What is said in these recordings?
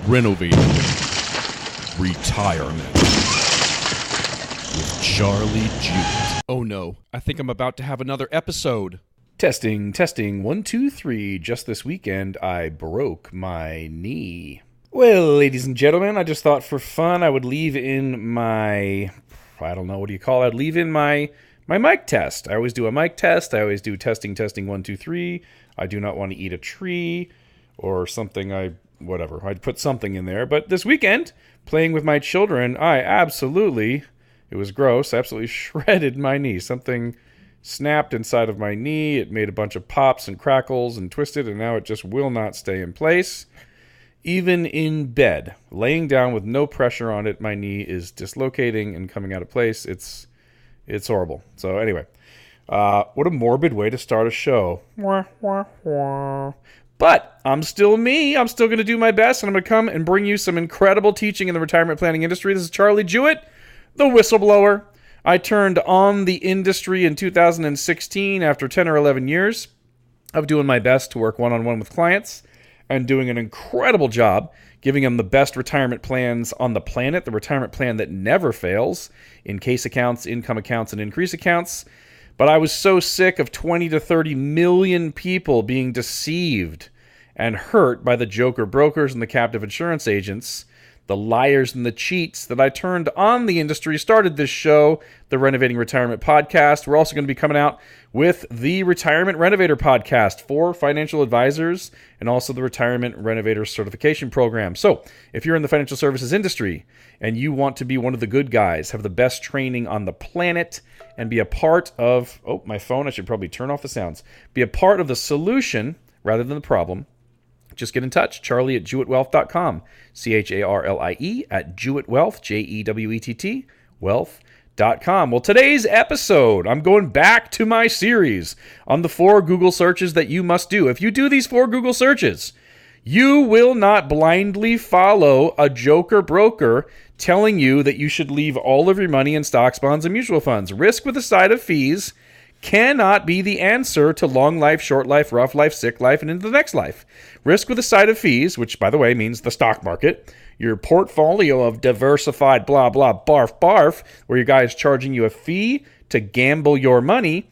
Renovating Retirement with Charlie Jewett. Oh no, I think I'm about to have another episode. Testing, 1, 2, 3. Just this weekend, I broke my knee. Well, ladies and gentlemen, I just thought for fun I would leave in my, I'd leave in my mic test. I always do a mic test. I always do testing, 1, 2, 3. I do not want to eat a tree or something. I'd put something in there. But this weekend, playing with my children, it was gross, absolutely shredded my knee. Something snapped inside of my knee. It made a bunch of pops and crackles and twisted, and now it just will not stay in place. Even in bed, laying down with no pressure on it, my knee is dislocating and coming out of place. It's horrible. So anyway, what a morbid way to start a show. But I'm still me. I'm still going to do my best, and I'm going to come and bring you some incredible teaching in the retirement planning industry. This is Charlie Jewett, the whistleblower. I turned on the industry in 2016 after 10 or 11 years of doing my best to work one-on-one with clients and doing an incredible job giving them the best retirement plans on the planet, the retirement plan that never fails in case accounts, income accounts, and increase accounts. But I was so sick of 20 to 30 million people being deceived and hurt by the joker brokers and the captive insurance agents, the liars and the cheats, that I turned on the industry, started this show, the Renovating Retirement Podcast. We're also going to be coming out with the Retirement Renovator Podcast for financial advisors and also the Retirement Renovator Certification Program. So if you're in the financial services industry and you want to be one of the good guys, have the best training on the planet, and be a part of, my phone, I should probably turn off the sounds, be a part of the solution rather than the problem, just get in touch, Charlie at JewettWealth.com, CHARLIE at JewettWealth, JEWETT, wealth.com. Well, today's episode, I'm going back to my series on the 4 Google searches that you must do. If you do these 4 Google searches, you will not blindly follow a joker broker telling you that you should leave all of your money in stocks, bonds, and mutual funds. Risk with a side of fees cannot be the answer to long life, short life, rough life, sick life, and into the next life. Risk with a side of fees, which, by the way, means the stock market, your portfolio of diversified blah, blah, barf, where your guy is charging you a fee to gamble your money,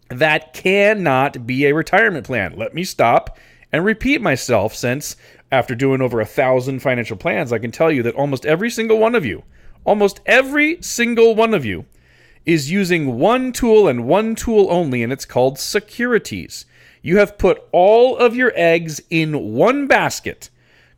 that cannot be a retirement plan. Let me stop and repeat myself, since after doing over 1,000 financial plans, I can tell you that almost every single one of you is using one tool and one tool only, and it's called securities. You have put all of your eggs in one basket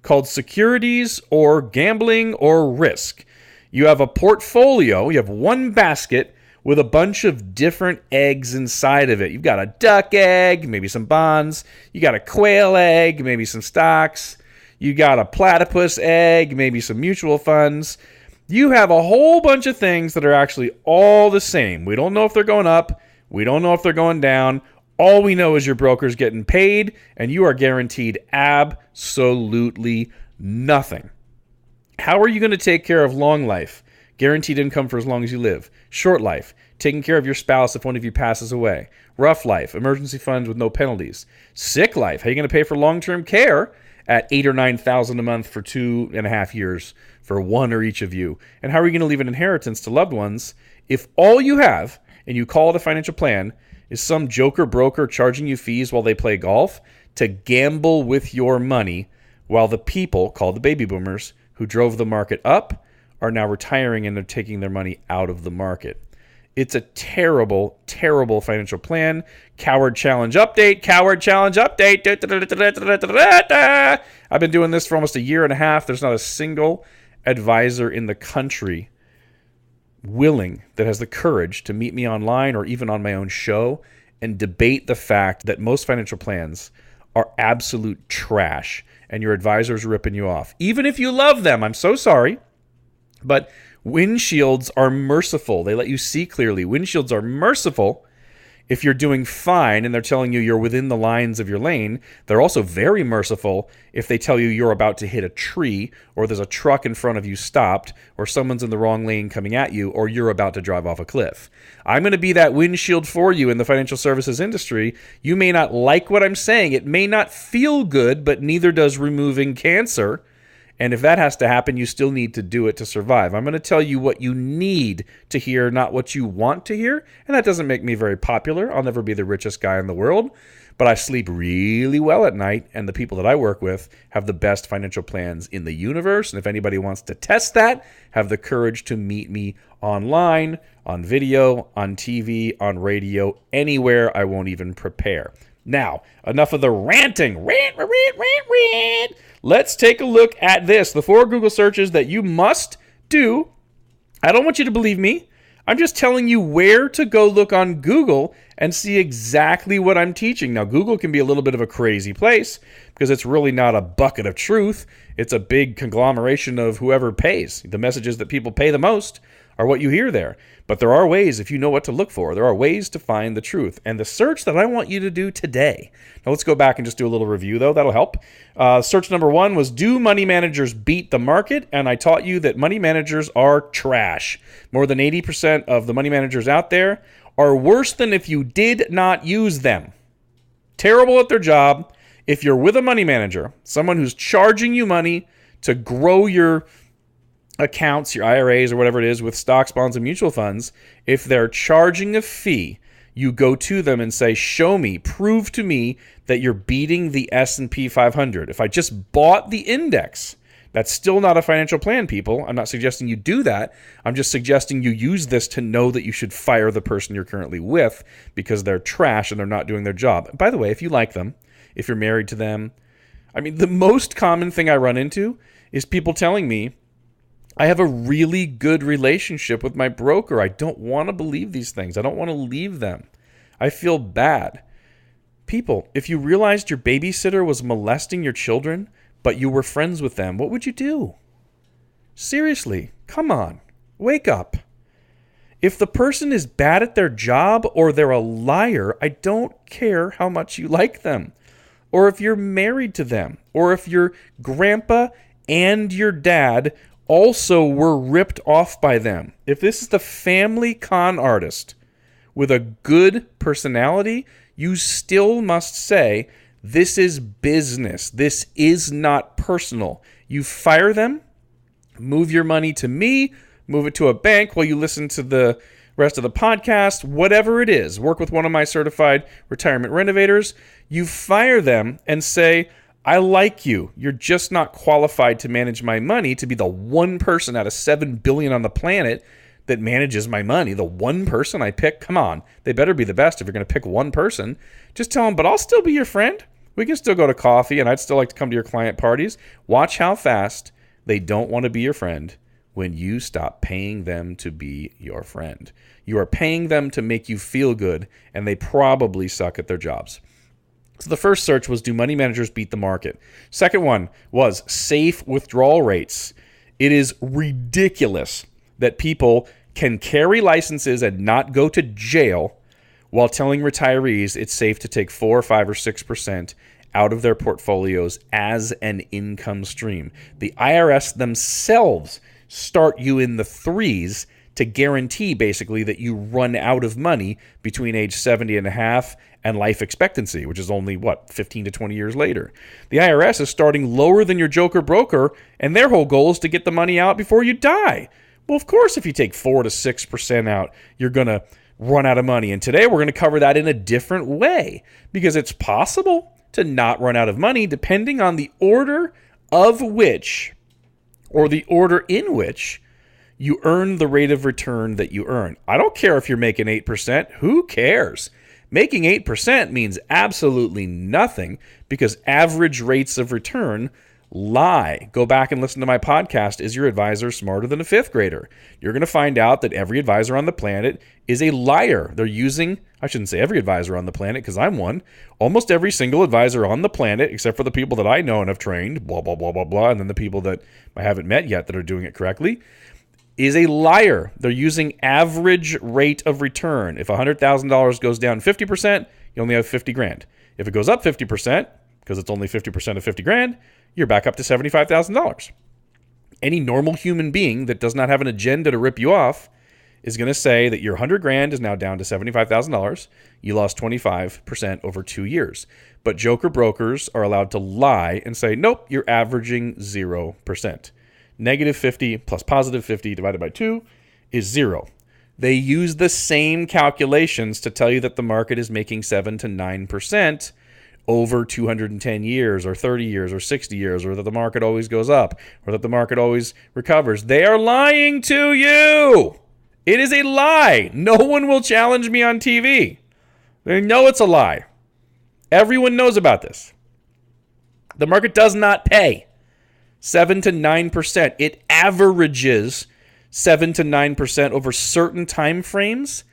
called securities or gambling or risk. You have a portfolio, you have one basket with a bunch of different eggs inside of it. You've got a duck egg, maybe some bonds. You got a quail egg, maybe some stocks. You got a platypus egg, maybe some mutual funds. You have a whole bunch of things that are actually all the same. We don't know if they're going up. We don't know if they're going down. All we know is your broker's getting paid, and you are guaranteed absolutely nothing. How are you going to take care of long life? Guaranteed income for as long as you live. Short life, taking care of your spouse if one of you passes away. Rough life, emergency funds with no penalties. Sick life, how are you going to pay for long-term care at $8,000 or $9,000 a month for 2.5 years for one or each of you? And how are you going to leave an inheritance to loved ones if all you have, and you call it a financial plan, is some joker broker charging you fees while they play golf to gamble with your money, while the people, called the baby boomers, who drove the market up, are now retiring and they're taking their money out of the market. It's a terrible, terrible financial plan. Coward Challenge update. I've been doing this for almost a year and a half. There's not a single advisor in the country that has the courage to meet me online or even on my own show and debate the fact that most financial plans are absolute trash and your advisor's ripping you off. Even if you love them, I'm so sorry. But windshields are merciful. They let you see clearly. Windshields are merciful if you're doing fine and they're telling you you're within the lines of your lane. They're also very merciful if they tell you you're about to hit a tree, or there's a truck in front of you stopped, or someone's in the wrong lane coming at you, or you're about to drive off a cliff. I'm going to be that windshield for you in the financial services industry. You may not like what I'm saying. It may not feel good, but neither does removing cancer. And if that has to happen, you still need to do it to survive. I'm going to tell you what you need to hear, not what you want to hear. And that doesn't make me very popular. I'll never be the richest guy in the world, but I sleep really well at night. And the people that I work with have the best financial plans in the universe. And if anybody wants to test that, have the courage to meet me online, on video, on TV, on radio, anywhere. I won't even prepare. Now, enough of the ranting. Rant. Let's take a look at this. The 4 Google searches that you must do. I don't want you to believe me. I'm just telling you where to go look on Google and see exactly what I'm teaching. Now, Google can be a little bit of a crazy place because it's really not a bucket of truth. It's a big conglomeration of whoever pays. The messages that people pay the most are what you hear there. But there are ways, if you know what to look for, there are ways to find the truth. And the search that I want you to do today. Now, let's go back and just do a little review, though. That'll help. Search number 1 was, do money managers beat the market? And I taught you that money managers are trash. More than 80% of the money managers out there are worse than if you did not use them. Terrible at their job. If you're with a money manager, someone who's charging you money to grow your accounts, your IRAs or whatever it is with stocks, bonds, and mutual funds, if they're charging a fee, you go to them and say, show me, prove to me that you're beating the S&P 500. If I just bought the index, that's still not a financial plan, people. I'm not suggesting you do that. I'm just suggesting you use this to know that you should fire the person you're currently with because they're trash and they're not doing their job. By the way, if you like them, if you're married to them, I mean, the most common thing I run into is people telling me, I have a really good relationship with my broker. I don't want to believe these things. I don't want to leave them. I feel bad. People, if you realized your babysitter was molesting your children, but you were friends with them, what would you do? Seriously, come on, wake up. If the person is bad at their job or they're a liar, I don't care how much you like them. Or if you're married to them, or if your grandpa and your dad also were ripped off by them. If this is the family con artist with a good personality, you still must say, this is business. This is not personal. You fire them, move your money to me, move it to a bank while you listen to the rest of the podcast, whatever it is. Work with one of my certified retirement renovators. You fire them and say, I like you. You're just not qualified to manage my money, to be the one person out of 7 billion on the planet that manages my money. The one person I pick, come on. They better be the best if you're going to pick one person. Just tell them, but I'll still be your friend. We can still go to coffee, and I'd still like to come to your client parties. Watch how fast they don't want to be your friend when you stop paying them to be your friend. You are paying them to make you feel good, and they probably suck at their jobs. So the first search was, do money managers beat the market? Second one was safe withdrawal rates. It is ridiculous that people can carry licenses and not go to jail while telling retirees it's safe to take 4, 5, or 6% out of their portfolios as an income stream. The IRS themselves start you in the 3s to guarantee basically that you run out of money between age 70 and a half and life expectancy, which is only, 15 to 20 years later. The IRS is starting lower than your joker broker, and their whole goal is to get the money out before you die. Well, of course, if you take 4 to 6% out, you're going to run out of money. And today we're going to cover that in a different way because it's possible to not run out of money depending on the order of which, or the order in which, you earn the rate of return that you earn. I don't care if you're making 8%. Who cares? Making 8% means absolutely nothing because average rates of return lie. Go back and listen to my podcast, Is Your Advisor Smarter Than a Fifth Grader? You're going to find out that every advisor on the planet is a liar. They're using, I shouldn't say every advisor on the planet because I'm one, almost every single advisor on the planet, except for the people that I know and have trained, blah, blah, blah, blah, blah, and then the people that I haven't met yet that are doing it correctly, is a liar. They're using average rate of return. If $100,000 goes down 50%, you only have 50 grand. If it goes up 50%, because it's only 50% of 50 grand, you're back up to $75,000. Any normal human being that does not have an agenda to rip you off is going to say that your 100 grand is now down to $75,000. You lost 25% over 2 years. But Joker brokers are allowed to lie and say, nope, you're averaging 0%. Negative 50 plus positive 50 divided by 2 is 0. They use the same calculations to tell you that the market is making 7 to 9% over 210 years or 30 years or 60 years, or that the market always goes up, or that the market always recovers. They are lying to you. It is a lie. No one will challenge me on TV. They know it's a lie. Everyone knows about this. The market does not pay 7 to 9%. It averages 7 to 9% over certain time frames,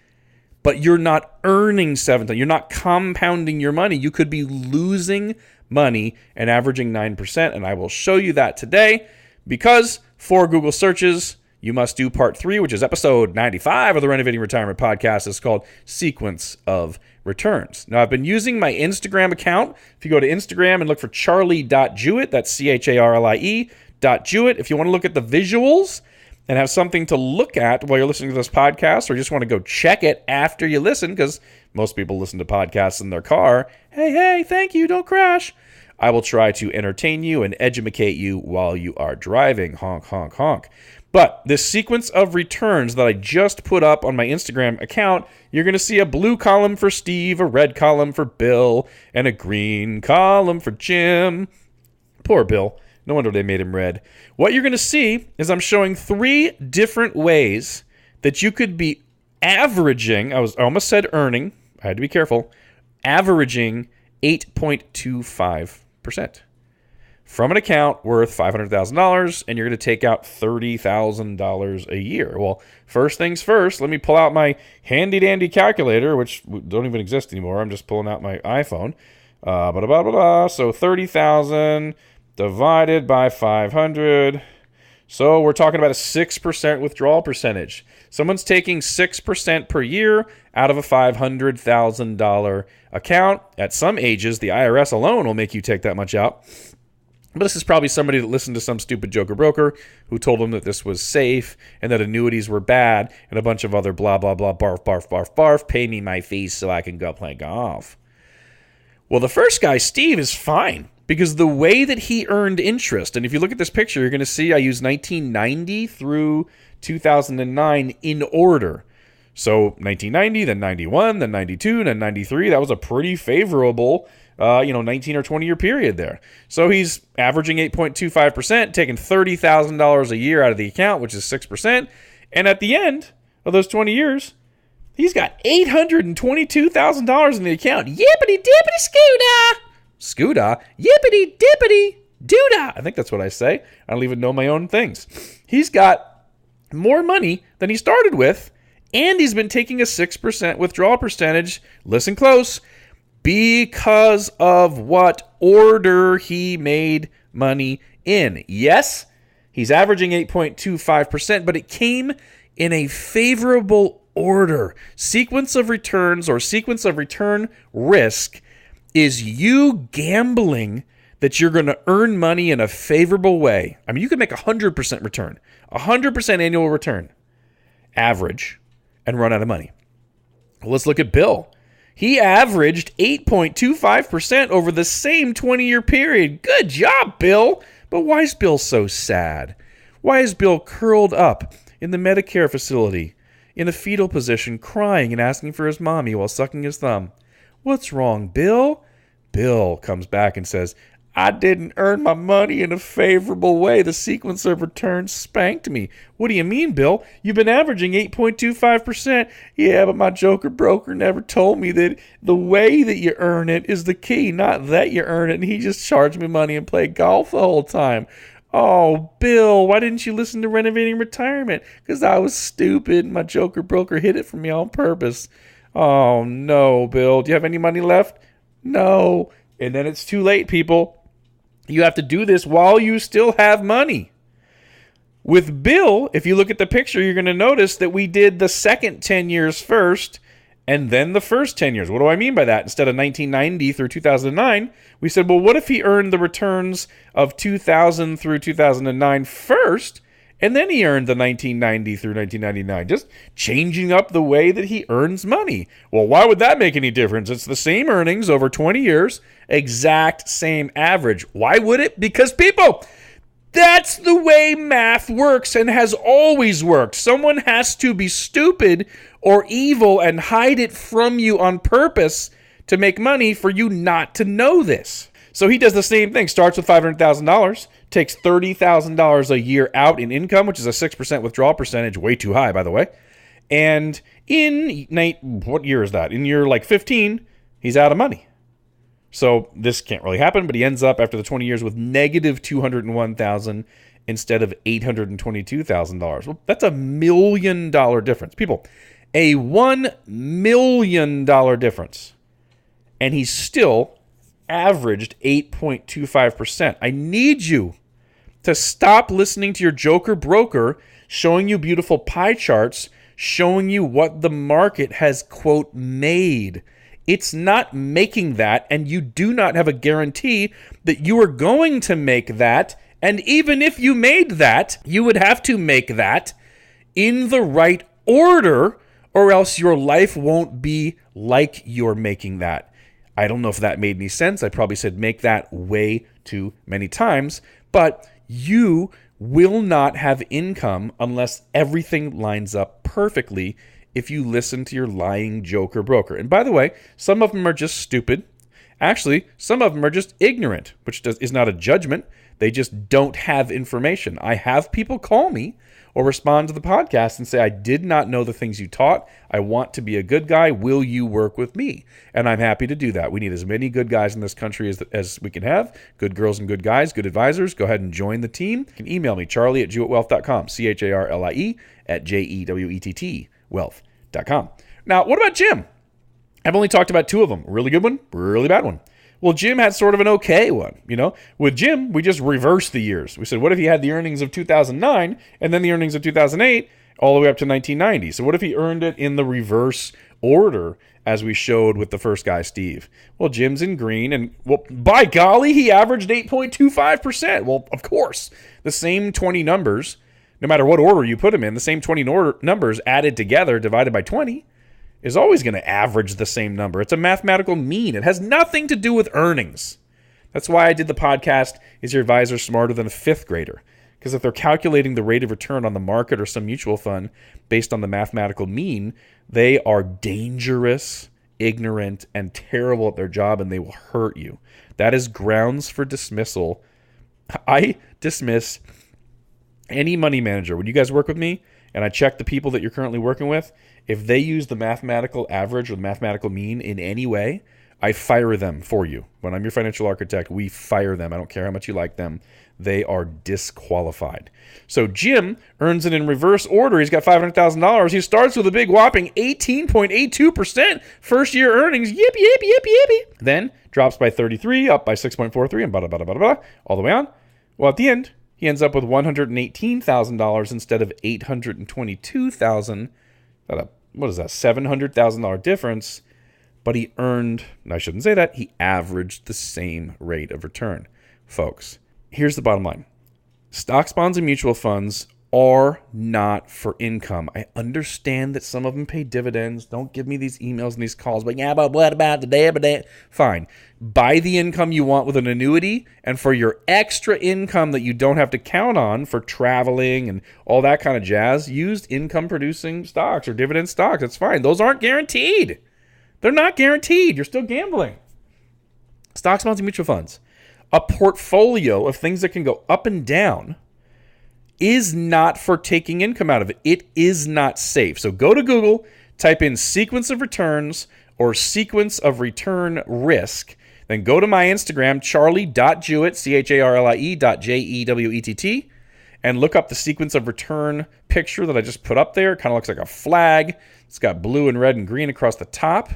but you're not earning 7. You're not compounding your money. You could be losing money and averaging 9%, and I will show you that today because for Google searches, you must do part 3, which is episode 95 of the Renovating Retirement Podcast. It's called Sequence of Returns. Now, I've been using my Instagram account. If you go to Instagram and look for charlie.jewett, that's CHARLIE.Jewett. If you want to look at the visuals and have something to look at while you're listening to this podcast, or just want to go check it after you listen, because most people listen to podcasts in their car. Hey, thank you, don't crash. I will try to entertain you and educate you while you are driving. Honk, honk, honk. But this sequence of returns that I just put up on my Instagram account, you're going to see a blue column for Steve, a red column for Bill, and a green column for Jim. Poor Bill. No wonder they made him red. What you're going to see is I'm showing 3 different ways that you could be averaging, I almost said earning, I had to be careful, averaging 8.25% from an account worth $500,000, and you're going to take out $30,000 a year. Well, first things first, let me pull out my handy-dandy calculator, which don't even exist anymore. I'm just pulling out my iPhone. So 30,000 divided by 500. So we're talking about a 6% withdrawal percentage. Someone's taking 6% per year out of a $500,000 account. At some ages, the IRS alone will make you take that much out. But this is probably somebody that listened to some stupid joker broker who told them that this was safe and that annuities were bad and a bunch of other blah, blah, blah, barf, barf, barf, barf, pay me my fees so I can go play golf. Well, the first guy, Steve, is fine because the way that he earned interest, and if you look at this picture, you're going to see I use 1990 through 2009 in order. So 1990, then 91, then 92, then 93. That was a pretty favorable 19 or 20 year period there. So he's averaging 8.25%, taking $30,000 a year out of the account, which is 6%. And at the end of those 20 years, he's got $822,000 in the account. Yippity dippity scooter. Scooter. Yippity dippity doodah. I think that's what I say. I don't even know my own things. He's got more money than he started with, and he's been taking a 6% withdrawal percentage. Listen close. Because of what order he made money in. Yes, he's averaging 8.25%, but it came in a favorable order. Sequence of returns or sequence of return risk is you gambling that you're going to earn money in a favorable way. I mean, you can make 100% return, 100% annual return, average, and run out of money. Well, let's look at Bill. He averaged 8.25% over the same 20-year period. Good job, Bill. But why is Bill so sad? Why is Bill curled up in the Medicare facility, in a fetal position, crying and asking for his mommy while sucking his thumb? What's wrong, Bill? Bill comes back and says, I didn't earn my money in a favorable way. The sequence of returns spanked me. What do you mean, Bill? You've been averaging 8.25%. Yeah, but my joker broker never told me that the way that you earn it is the key, not that you earn it. And he just charged me money and played golf the whole time. Oh, Bill, why didn't you listen to Renovating Retirement? Because I was stupid. My joker broker hid it from me on purpose. Oh, no, Bill. Do you have any money left? No. And then it's too late, people. You have to do this while you still have money. With Bill, if you look at the picture, you're going to notice that we did the second 10 years first and then the first 10 years. What do I mean by that? Instead of 1990 through 2009, we said, well, what if he earned the returns of 2000 through 2009 first And then he earned the 1990 through 1999, just changing up the way that he earns money. Well, why would that make any difference? It's the same earnings over 20 years, exact same average. Why would it? Because people, that's the way math works and has always worked. Someone has to be stupid or evil and hide it from you on purpose to make money for you not to know this. So he does the same thing, starts with $500,000, takes $30,000 a year out in income, which is a 6% withdrawal percentage, way too high, by the way. And what year is that? In year like 15, he's out of money. So this can't really happen, but he ends up after the 20 years with negative $201,000 instead of $822,000. Well, that's $1 million difference. People, a $1 million difference. And he's still averaged 8.25%. I need you to stop listening to your joker broker showing you beautiful pie charts, showing you what the market has, quote, made. It's not making that, and you do not have a guarantee that you are going to make that. And even if you made that, you would have to make that in the right order, or else your life won't be like you're making that. I don't know if that made any sense. I probably said make that way too many times, but you will not have income unless everything lines up perfectly if you listen to your lying joker broker. And by the way, some of them are just stupid. Actually, some of them are just ignorant, which is not a judgment. They just don't have information. I have people call me or respond to the podcast and say, I did not know the things you taught. I want to be a good guy. Will you work with me? And I'm happy to do that. We need as many good guys in this country as we can have. Good girls and good guys, good advisors. Go ahead and join the team. You can email me, charlie@jewettwealth.com, CHARLIE @JEWETT wealth.com. Now, what about Jim? I've only talked about two of them. Really good one, really bad one. Well, Jim had sort of an okay one, With Jim, we just reversed the years. We said, what if he had the earnings of 2009 and then the earnings of 2008 all the way up to 1990? So what if he earned it in the reverse order as we showed with the first guy, Steve? Well, Jim's in green, and well, by golly, he averaged 8.25%. Well, of course, the same 20 numbers, no matter what order you put them in, the same 20 numbers added together divided by 20 is always going to average the same number. It's a mathematical mean. It has nothing to do with earnings. That's why I did the podcast, Is Your Advisor Smarter Than a Fifth Grader? Because if they're calculating the rate of return on the market or some mutual fund based on the mathematical mean, they are dangerous, ignorant, and terrible at their job, and they will hurt you. That is grounds for dismissal. I dismiss any money manager. When you guys work with me, and I check the people that you're currently working with, if they use the mathematical average or the mathematical mean in any way, I fire them for you. When I'm your financial architect, we fire them. I don't care how much you like them. They are disqualified. So Jim earns it in reverse order. He's got $500,000. He starts with a big whopping 18.82% first year earnings. Yippee, yippee, yippee, yippee. Then drops by 33, up by 6.43, and blah, all the way on. Well, at the end, he ends up with $118,000 instead of $822,000. What is that, $700,000 difference? But he earned, and I shouldn't say that, he averaged the same rate of return. Folks, here's the bottom line. Stocks, bonds, and mutual funds are not for income. I understand that some of them pay dividends. Don't give me these emails and these calls. But yeah, but what about the day? Fine. Buy the income you want with an annuity, and for your extra income that you don't have to count on for traveling and all that kind of jazz, use income-producing stocks or dividend stocks. That's fine. Those aren't guaranteed. They're not guaranteed. You're still gambling. Stocks, bonds, and mutual funds. A portfolio of things that can go up and down is not for taking income out of it. It is not safe. So go to Google, type in sequence of returns or sequence of return risk. Then go to my Instagram, charlie.jewett, CHARLIE.JEWETT, and look up the sequence of return picture that I just put up there. It kind of looks like a flag. It's got blue and red and green across the top.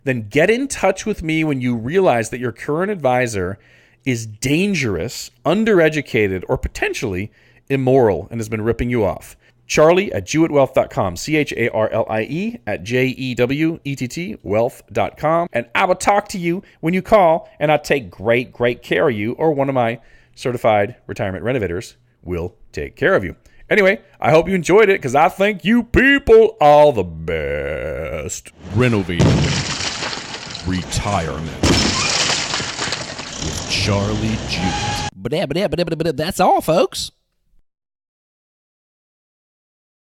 Then get in touch with me when you realize that your current advisor is dangerous, undereducated, or potentially immoral and has been ripping you off. Charlie@JewettWealth.com, CHARLIE@JEWETT wealth.com. And I will talk to you when you call, and I'll take great care of you, or one of my certified retirement renovators will take care of you. Anyway, I hope you enjoyed it because I think you people are the best. Renovating retirement with Charlie Jewett. But that's all, folks.